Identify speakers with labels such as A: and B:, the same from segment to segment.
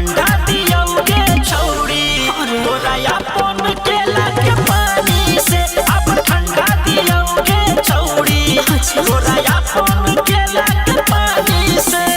A: ठंडा दियोगे छौड़ी तोरा अपन केला के पानी से। अब ठंडा दियोगे छौड़ी तोरा अपन केला के पानी से।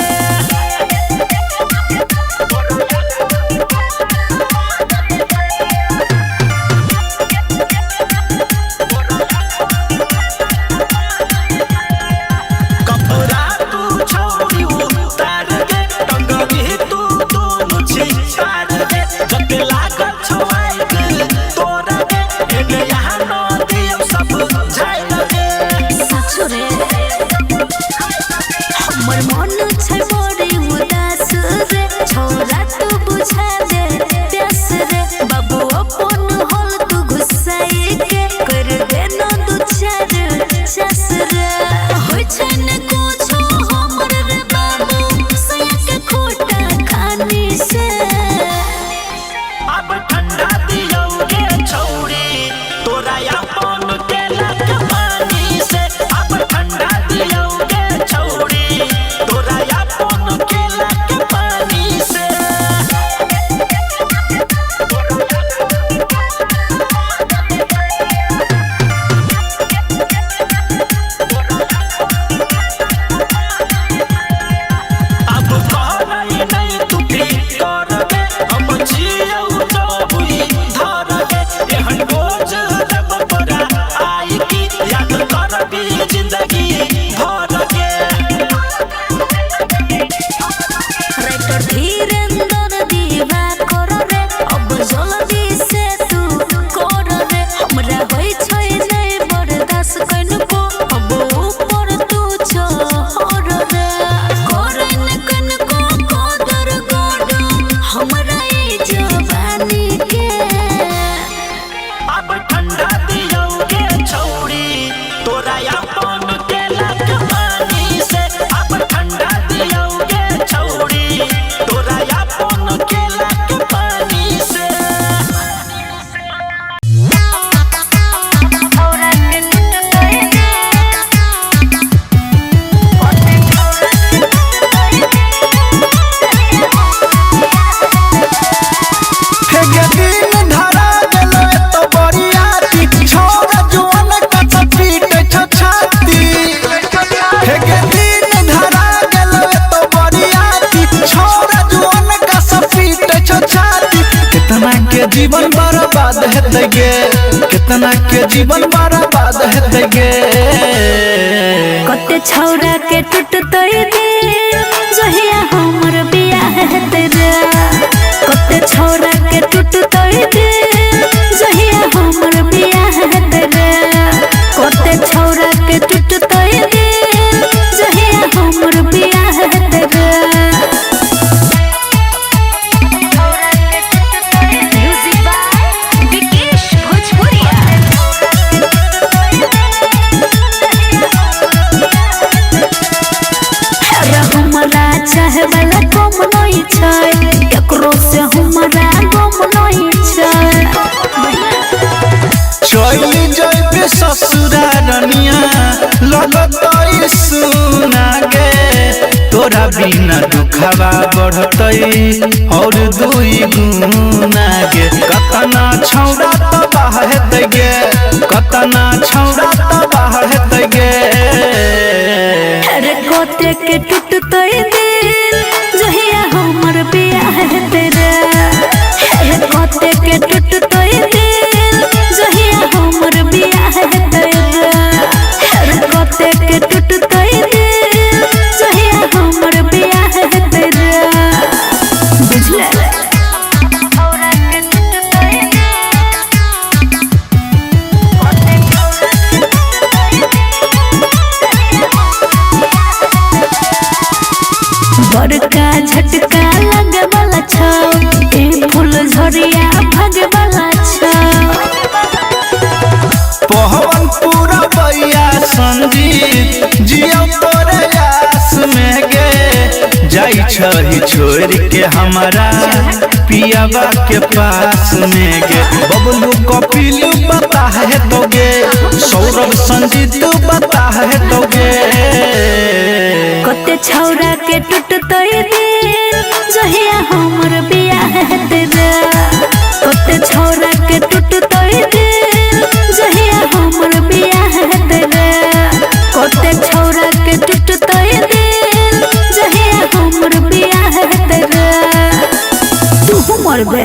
B: जीवन बर्बाद हेतै गे, कितना के जीवन बर्बाद हेतै गे।
C: कते छौरा के टूटतै दिल जहिया हमर बियाह हेतै रे। कते छौरा के टूटतै दिल जहिया हमर बियाह हेतै रे। कते छौरा के टूटतै दिल जहिया हमर बियाह हेतै रे। चाहे वाला कम नहीं छै, केकरो से हमरा गम नहीं छै।
B: चली जइबे ससुरारनिया लगतै सुना गे। तोरा बिना दुखवा बढ़तै और दुई गुना गे। कतना छौरा तबाह हेतै गे, कतना छौरा तबाह हेतै गे।
C: अरे कते के टूटतै दिल जहिया हमर बियाह हेतै रे। कते के टूटतै दिल जहिया हमर बियाह हेतै रे। कते के टूटतै दिल जहिया हमर बियाह हेतै रे। बुझले बड़का झटका लगे वाला छौ, ए फूल झड़िया भागे वाला छौ।
B: पवन पूरा बैया संजीत जियो तोरे आस में गे। जाई छही छोड़ के हमारा पियावा के पास में गे। बबलू कपिलू बता है तो गे, सौरभ संजीत बता है तो गे।
C: कते छौरा के टूटतै दिल जहिया हमर बियाह मरबे।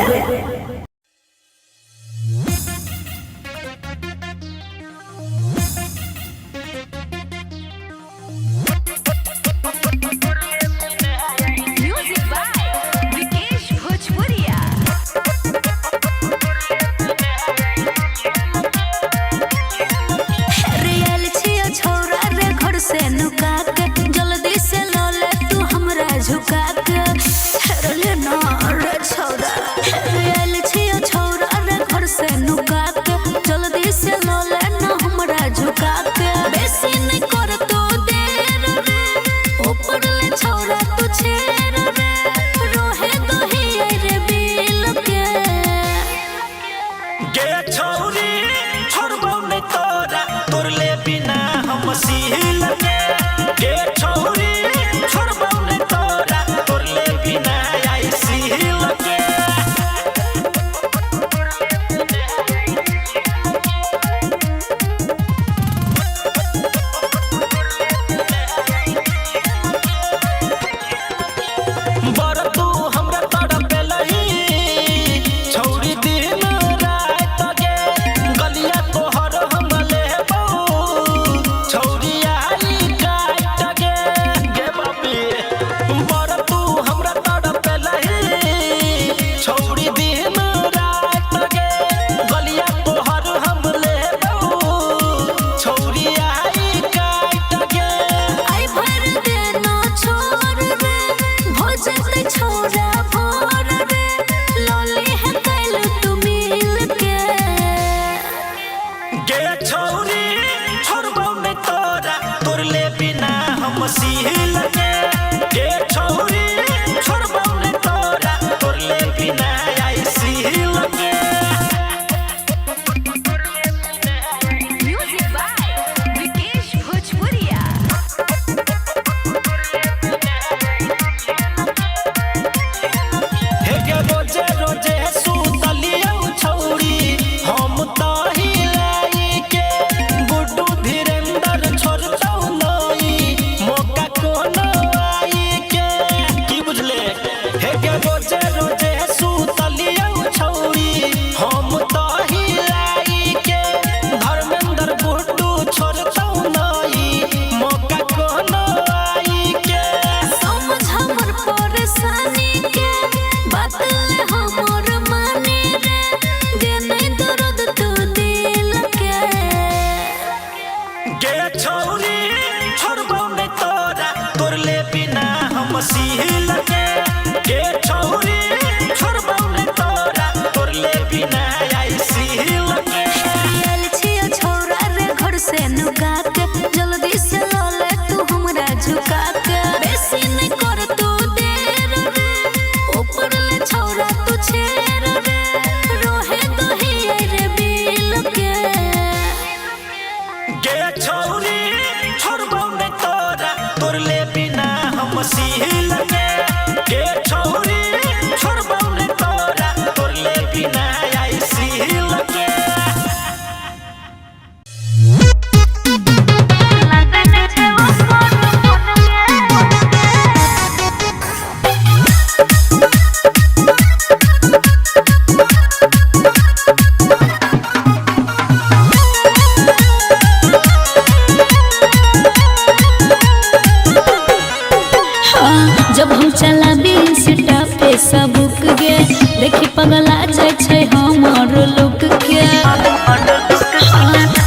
D: जब हम चला इंस्टा पे सबुक गे देखी पगला जाय छै हमर लुक के।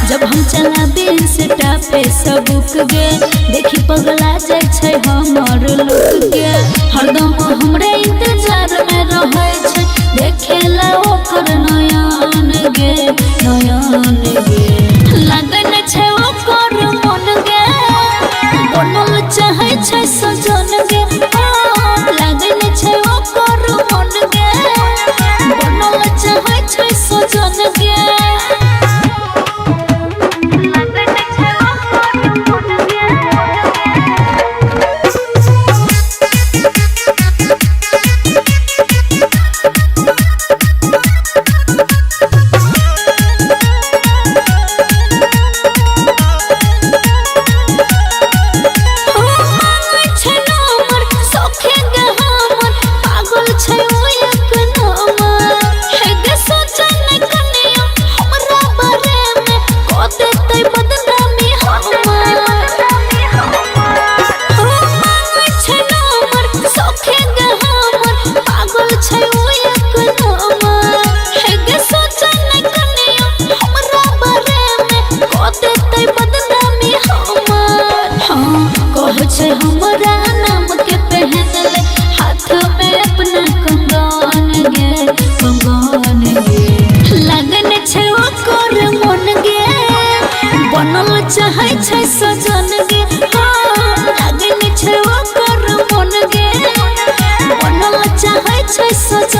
D: जब हम चला इंस्टा पे सबुक गे देखी पगला जाय छै हमर लुक के। हरदम हमरे इंतजार में रहै छै देखेला ओकर नयन गे नयन गे। लगन छै ओकर मन गे बनल चाहै छै सजन गे। लगन छै ओकर मन गे बनल चाहै छै सजन गे। लगन छै ओकर मन गे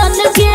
D: सजन गे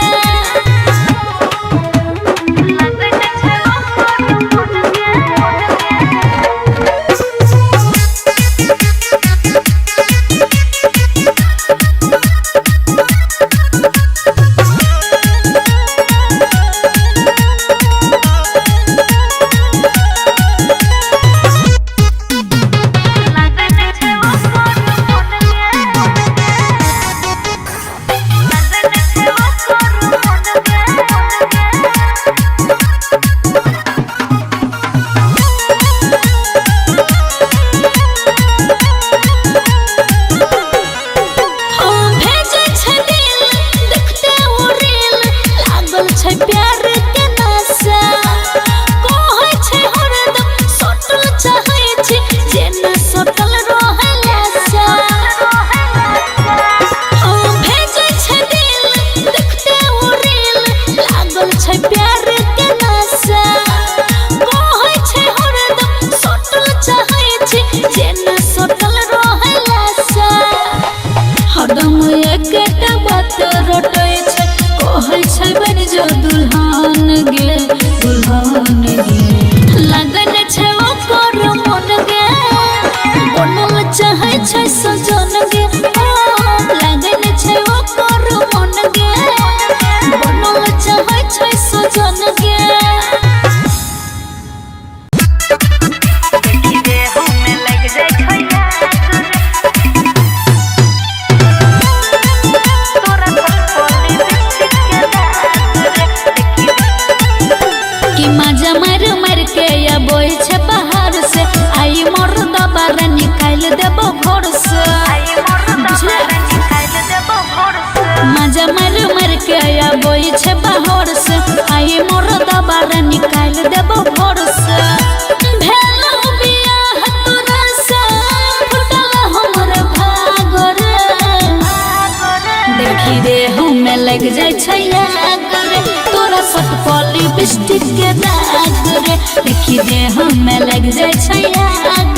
D: लग जाय छैया करे तोरा सट पॉली बिस्टिक के दाग रे देखी दे हमें लग जाय छैया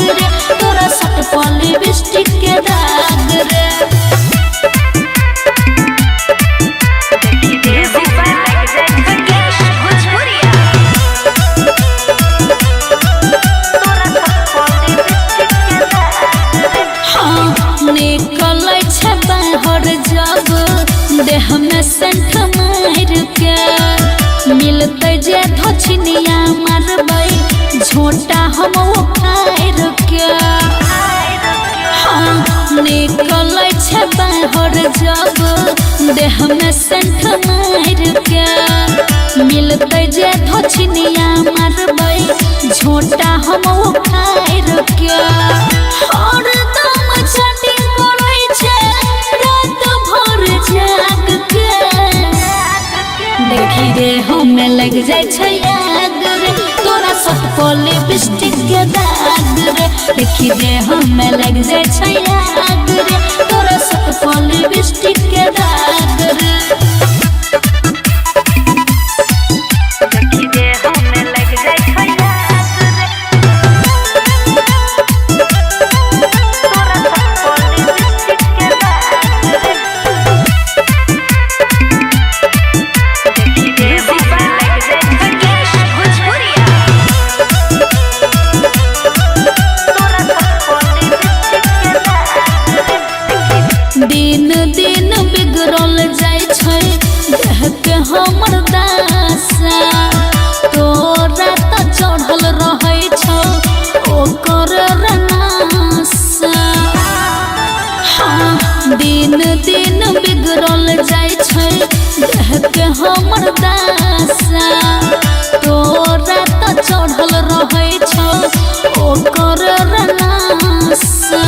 D: करे तोरा सट पॉली बिस्टिक के दाग रे देह में सेंट मार के मिलते जे धछनिया मारबै झोटा हम उखाड़ के निकल छे बाहर जब देह में सेंट मार के मिलते जे धछनिया मारबै झोटा हम उखाड़ के और दम छटी पड़ै छे रात भर जाग के देखी रे हमें लग जाय छैया रे तोरा सट पॉली बिस्टिक के दाग रे देखी रे हमें लग जाय छैया रे तोरा सट पॉली बिस्टिक के दाग रे दिन दिन बिगड़ल जाय छै देह के हमर दासा तोरा त चढ़ल रहै छौ ओकर रनासा दिन दिन बिगड़ल जाय छै देह के हमर दासा तोरा त चढ़ल रहै छौ ओकर रनासा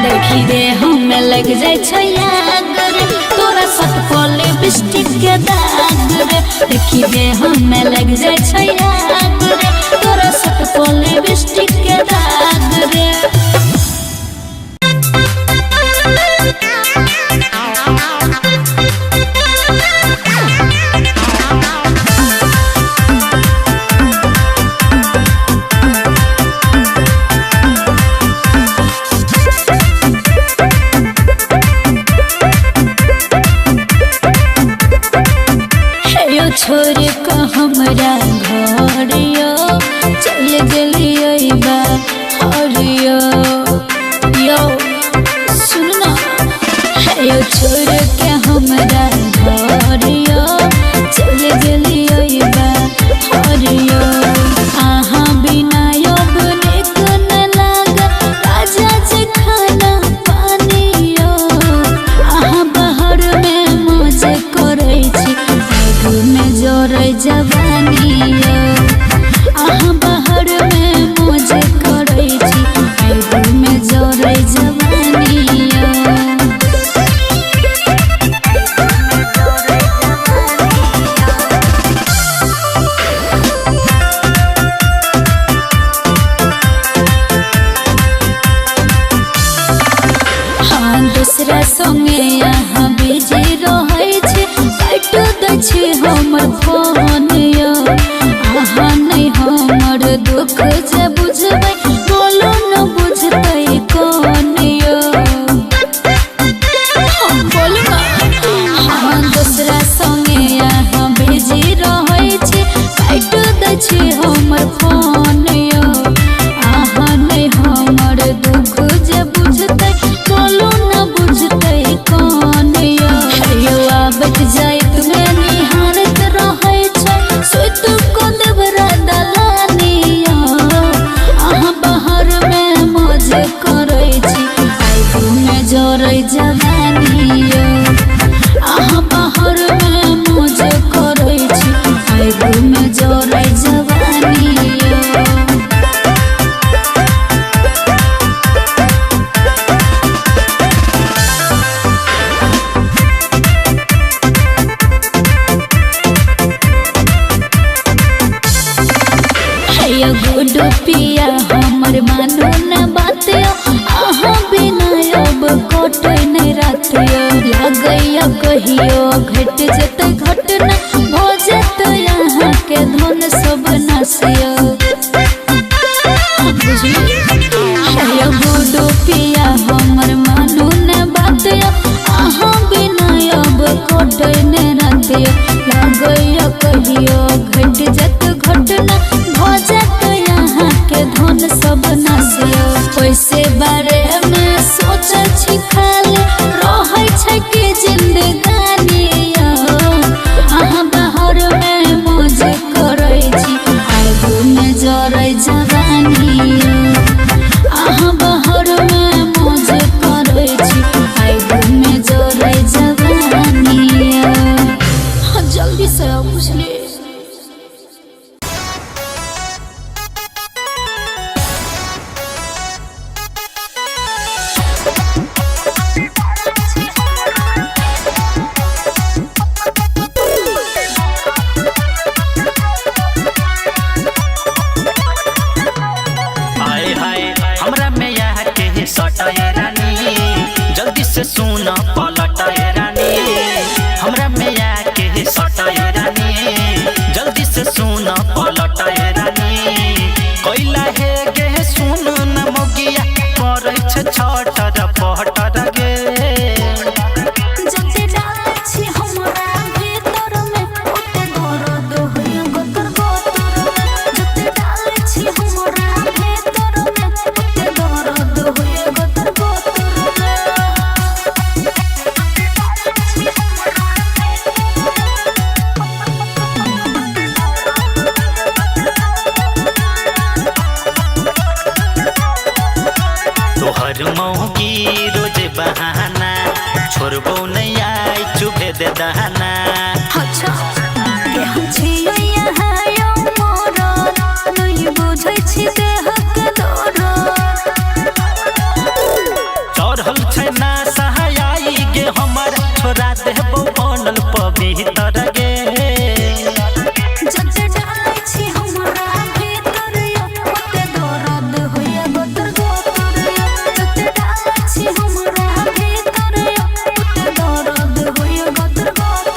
D: देखी रे हमें लग जाय छैया रे तोरा सट पॉली बिस्टिक के दाग रे देखी रे हमें लग जाय छैया रे तोरा सट पॉली बिस्टिक के दाग रे संगे यहाँ बिजी रहै छै काट दै छै हमर फोन यो अहाँ नहीं हमर दुख जे बुझबै बोलो न बुझतै कौन यो बोलू न दूसरा संगे यहाँ बिजी रहै छै काट दै छै हमर फोन यो अहाँ नहीं हमर दुख जे बुझतै बोलो न बुझतै कौन यो आबैत जाइत में निहारत रहै छै सुत को देवरा दलानी अहाँ बाहर में मौज करै छी आगू में जोरै जवानी अहाँ बाहर में मौज करै छी आगू में जोरै जवानी गुडू पिया हमर मानो न बात अहाँ बिना अब कटे नहीं रात लगैया कहियो घट जेतै घटना भ जेतै यहाँ के धन सब नासियो गुडू पिया हमर मानो न बात अहाँ बिना अब कटे नहीं रात लगैया कहियो घट जेतै घटना भ जेतै यहाँ के धन सब नासियो पैसे बारे में सोचै छी खाली रहै छै कि जिंदगानी अहाँ बाहर में मौज करै छी आगू में जरै जवानी अहाँ बाहर में मौज करै छी आगू में जरै जवानी जल्दी से बुझलिए
A: जल्दी से सुन पलट रानी हमरा में आके सट रानी जल्दी से सुन पलट रानी कैला हे गे सुन न मोगिया करे छ छटर पटर गे तोहर मौकी रोज बहाना छोड़बो नहीं आई चुभे दे दहाना
C: अच्छा के हम छियो यहाँ यो मोर नहीं बुझै छी देह के दौर
A: चढ़ल छै ना सहाय गे हमर छोड़ा देबो बनल पवित्र गे
C: जते डालै छी हमरा भीतर ओते दर्द होइया गोतर गोतर जते डालै छी हमरा भीतर ओते दर्द होइया गोतर गोतर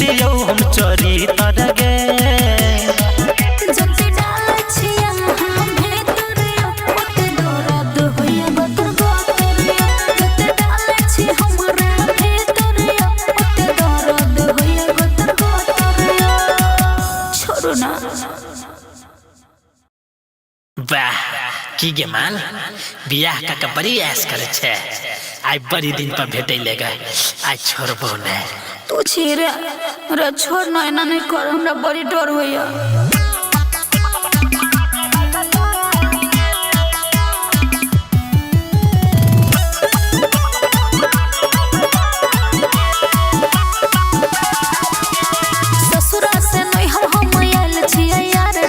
A: दियो हम चोरी तरगे
C: जते डाल छिया हम भेतरिया ओते दर्द होया बतर गोतरिया जते डाल छी हमरा भेतरिया ओते दर्द होया बतर गोतरिया छोड़ो ना
A: वाह की गे माल बियाह का बड़ी ऐश करे छे आइ बड़ी दिन पर भेटै लेगा आइ छोड़बो ने
C: तू छेरे रे छोड़ ना एना नहीं कर हमरा बड़ी डर होया ससुरा से नहीं हम आयल छिया यार रे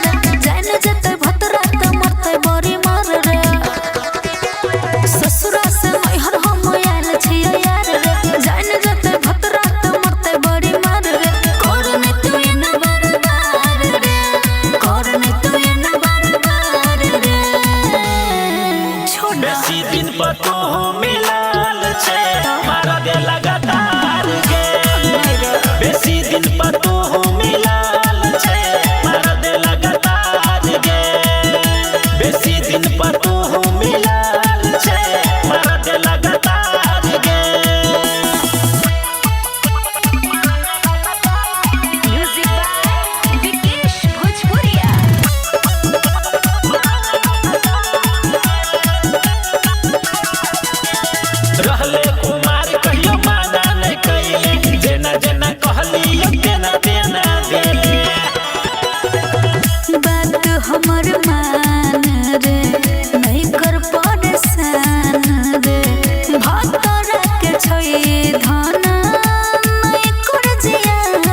C: जाने जते भतरा त मरते बड़ी मार रे ससुरा से नहीं हम आयल छिया यार रे जाने जते भतरा त मरते बड़ी मार रे करने तू एना बार बार रे करने तू एना बार बार रे छोड़
A: बेसी दिन पर तो मिलाल छे मारा दे लगातार गे बेसी दिन पर तो मिलाल छे मारा दे लगातार गे बेसी दिन पर तो मिलाल छे मारा दे लगातार गे
C: म्यूजिक बाय विकेश भोजपुरिया
A: रहले कुमार कहियो माना नहीं कइले जेना जेना कहलियो तेना तेना देले
C: बात हमर मान रे नहीं कर परेशान रे भतरा के छई धन नहीं कर जियान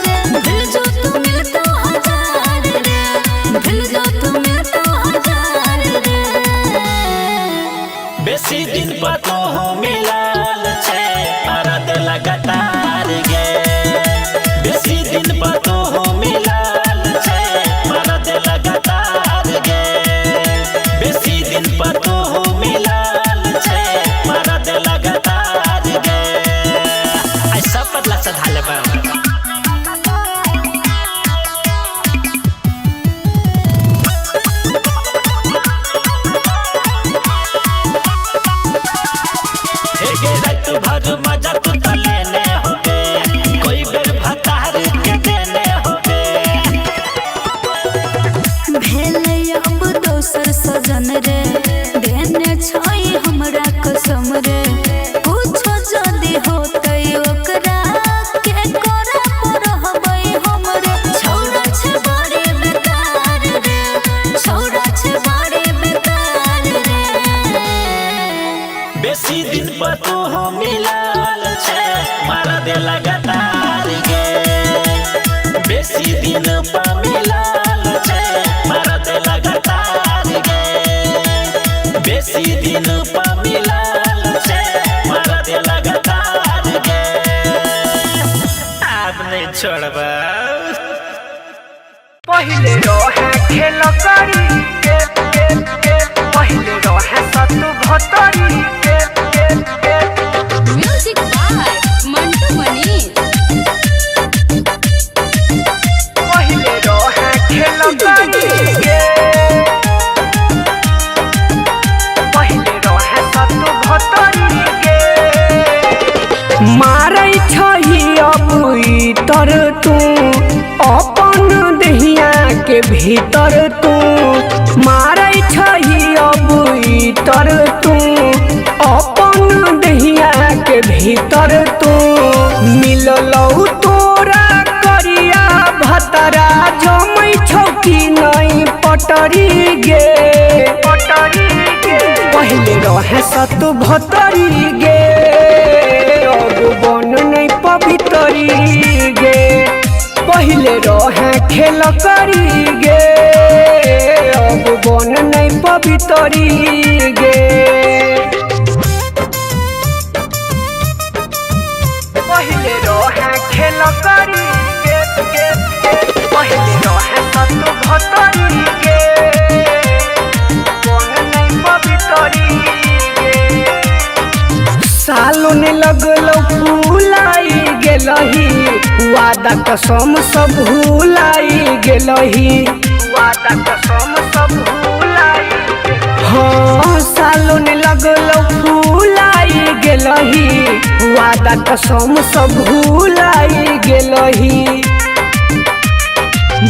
C: रे भूल जो तू मिलता हजार रे भूल जो तू मिलता हजार रे
A: बेसी दिन पर तो मिलाल छे मारा दे लगातार गे बेसी दिन पर तो मिलाल छे मारा दे लगातार गे बेसी दिन पर तो मिलाल छे मारा दे लगातार गे आई सब बदला सधाले बा गे रात भर मजा तू त लेने होबे कोई बेर भतार के देने होबे
C: भेले अब दोसर सजन रे देने छई हमरा कसम रे कुछो जदी होतै ओकरा के करे परहबै हमरे छौरा छे बड़ी बेकार रे छौरा छे बड़ी बेकार रे
A: बेसी दिन पर तो मिलाल छे मारा दे लगातार गे बेसी दिन पर मिलाल छे मारा दे लगातार गे बेसी दिन पर मिलाल छे मारा दे लगातार गे अब नहीं छोड़बा
E: पहिले रहे खेल करी पहिले रहे सतु भतरी
D: म्यूजिक बाय मंटू मनी
E: पहिले रहे खेल करी पहिले रहे सतु भतरी मारै छही अब तर तू अपन दहिया के भीतर तू मारै छही अब तर तू अपन दहिया के भीतर तू मिललौ तोरा करिया भतरा जमै छौकी नहीं पटरी गे पहिले रहे सतु भतरी गे अब बन नहीं पवितरी गे पहिले रहे खेल करी गे अब बन नहीं पवितरी गे पहिले रहे खेल करी गे पहिले रहे सतु भतरी गे बन नहीं पवितरी गे सालों ने लगलो फूलाई गेलही वादा कसम सब भूलाई गेलही वादा कसम सब भूलाई हाँ सालों ने लगलो फूलाई गेलही वादा कसम सब भूलाई गेलही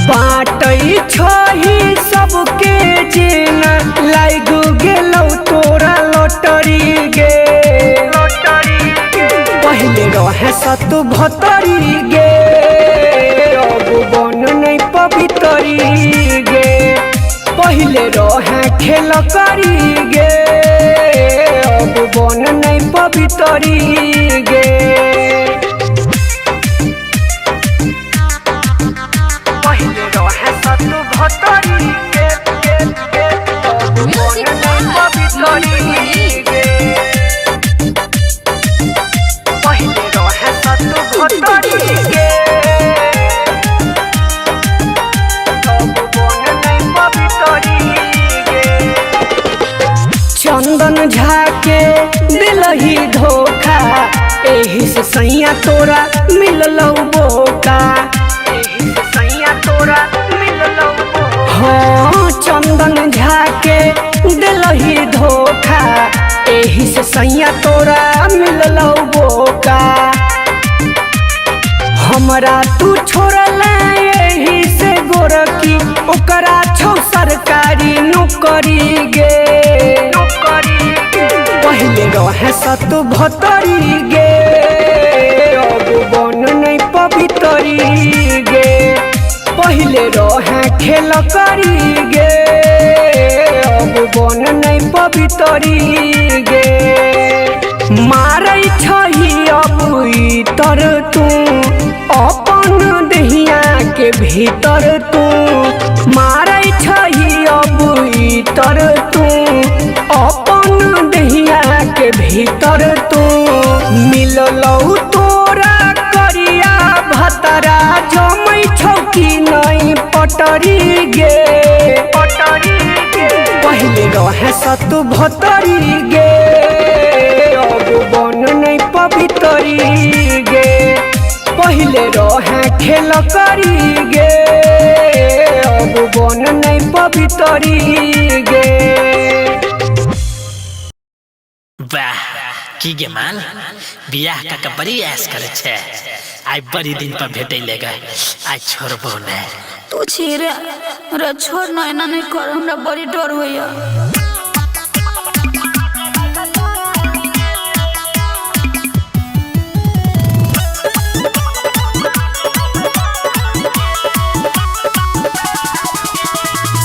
E: बाटई छही सबके जेना लाग गेलौ तोरा लॉटरी गे पहले रहे सत भतरी गे अब बन नहीं पवितरी गे पहले रहे खेल करी गे अब बन नहीं पवितरी गे पहले रहे सत भतरी गे अब बन नहीं पवितरी गे पहले रहे सत भतरी गे अब बन नहीं पवितरी गे चंदन झाके दिलही धोखा एही से सैया तोरा मिललौ बोका एही से सैया तोरा मिललौ हाँ चंदन झाके दिलही धोखा एही से सैया तोरा मिललौ बोका हमरा तू छोड़ला एही से गोरकी ओकरा छौ सरकारी नौकरी गे पहले रहे सत भतरी गे अब बन नहीं पवितरी गे पहले रहे खेल करी गे अब बन नहीं पवितरी गे मारै छही अब इतर तू अपन दहिया के भीतर तू मारै छही अब इतर तू अपन दहिया के भीतर तू मिललौ तोरा करिया भतरा जमै छौकी नहीं पटरी गे पहले रहे सत भतरी गे अब बन नहीं पवितरी गे पहले रहे खेल करी गे अब बन नहीं पवितरी गे
A: वाह की गे माल बियाह का बड़ी ऐश करे छे आई बड़ी दिन पर भेटै लेगा आई छोड़बो नै
D: तू छेरे रे छोड़ ना एना नहीं कर हमरा बड़ी डर होइया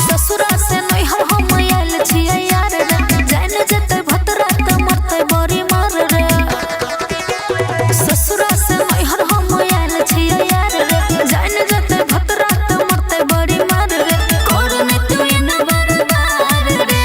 D: ससुरा से नैहर हम आयल छियै यार रे जाने जते भतरा त मरते बड़ी मार रे ससुरा से नैहर हम आयल छियै यार रे जाने जते भतरा त मरते बड़ी मार रे कर नहीं तू एना बार बार रे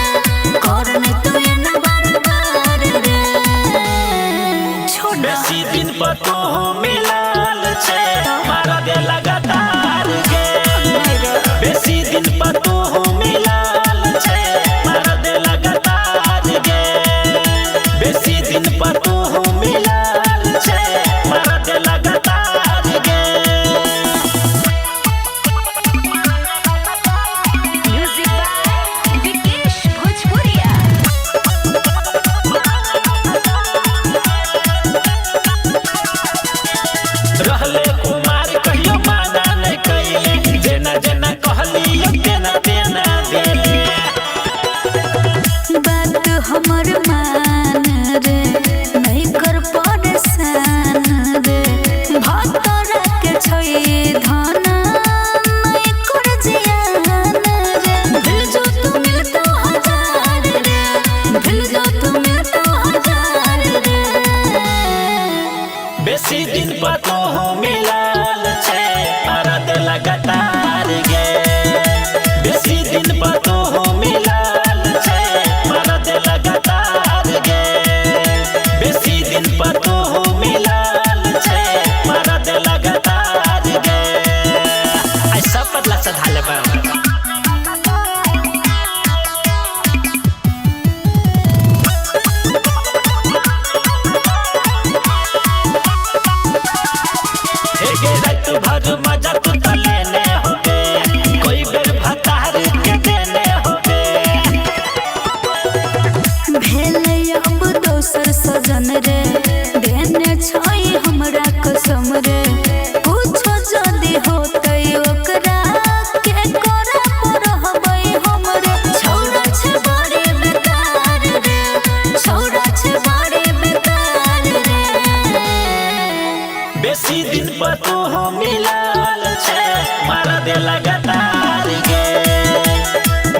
A: मिलल छे मार दे लगातार गे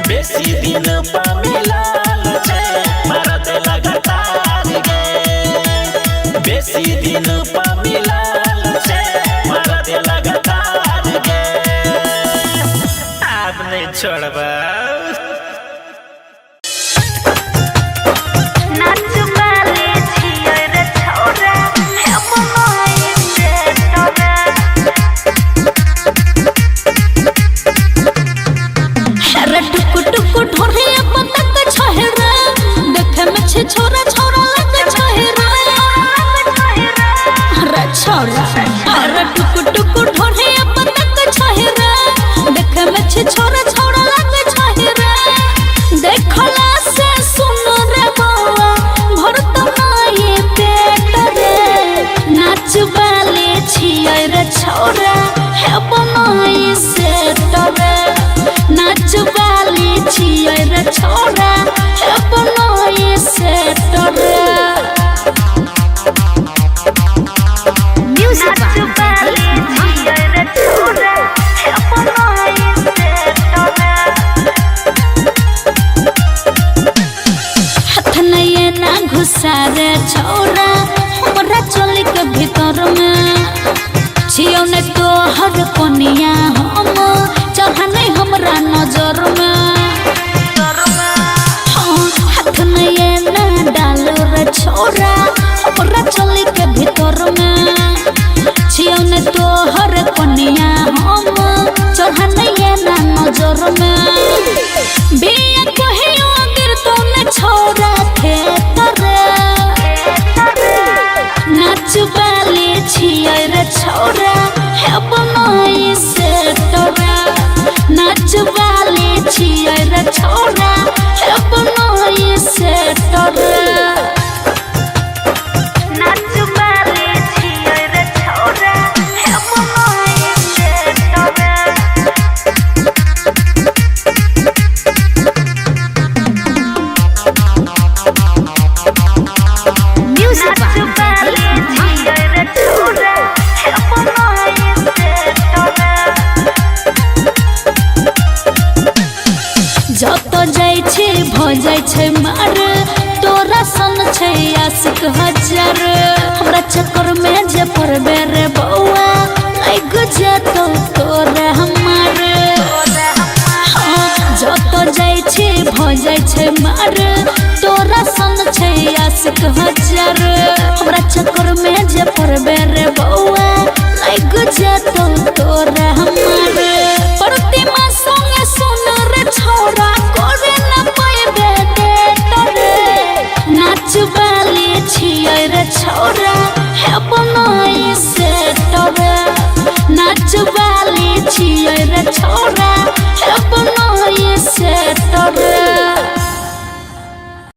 A: बेसी दिन पर मिलल छे मार दे लगातार गे बेसी दिन पर मिलल छे मार दे लगातार गे अब नहीं छोड़बा
D: छोरा छोरा लग छोरा रे छोरा अरे टुक टुक ढोरे पतक छोरा देख में छोरा छोरा लग छोरा देखला से सुन रे बाबा भरत माई पेट रे नाच बाले छियै रे छोरा हे बनाई से तरे नाच बाले छियै रे छोरा हे बनाई से तरे म्यूजिक बाले छियै रे छोरा हे बनाई से तरे हाथ नये ना घुसा रे छोरा हमरा चोली के भीतर में छियो ने तो हर कोनिया हम चढ़ा नहीं हमरा नजर में हाथ नये ना डाल रे छोरा हमरा चोली के भीतर में छियो ने तो हर कोनिया हम चढ़ा नहीं ना नजर में बिया कहियो गिर तो ने छोरा थे तरे नाच बाले छियै रे छोरा हे बनाई से तोरा नाच बाले छियै रे छोरा हे बनाई से तोरा नाच बाले छियै रे छोरा हे बनाई से तोरा म्यूजिक बाले छियै रे छोरा हे बनाई से तोरा जत जाइ छै भ जाइ छै मार तोरा सन छै आशिक हजार हमरा चक्कर में जे पड़बे रे बौआ लाग जेतो तोरा हमार जत जाइ छै भ जाइ छै मार तोरा सन छै आशिक हजार हमरा चक्कर में जे पड़बे रे बौआ लाग जेतो तोरा हमार प्रतिमा संगे सुन रे छोरा करे न पाएबे दे तोरे नाच बाले छियै रे छोरा हे बना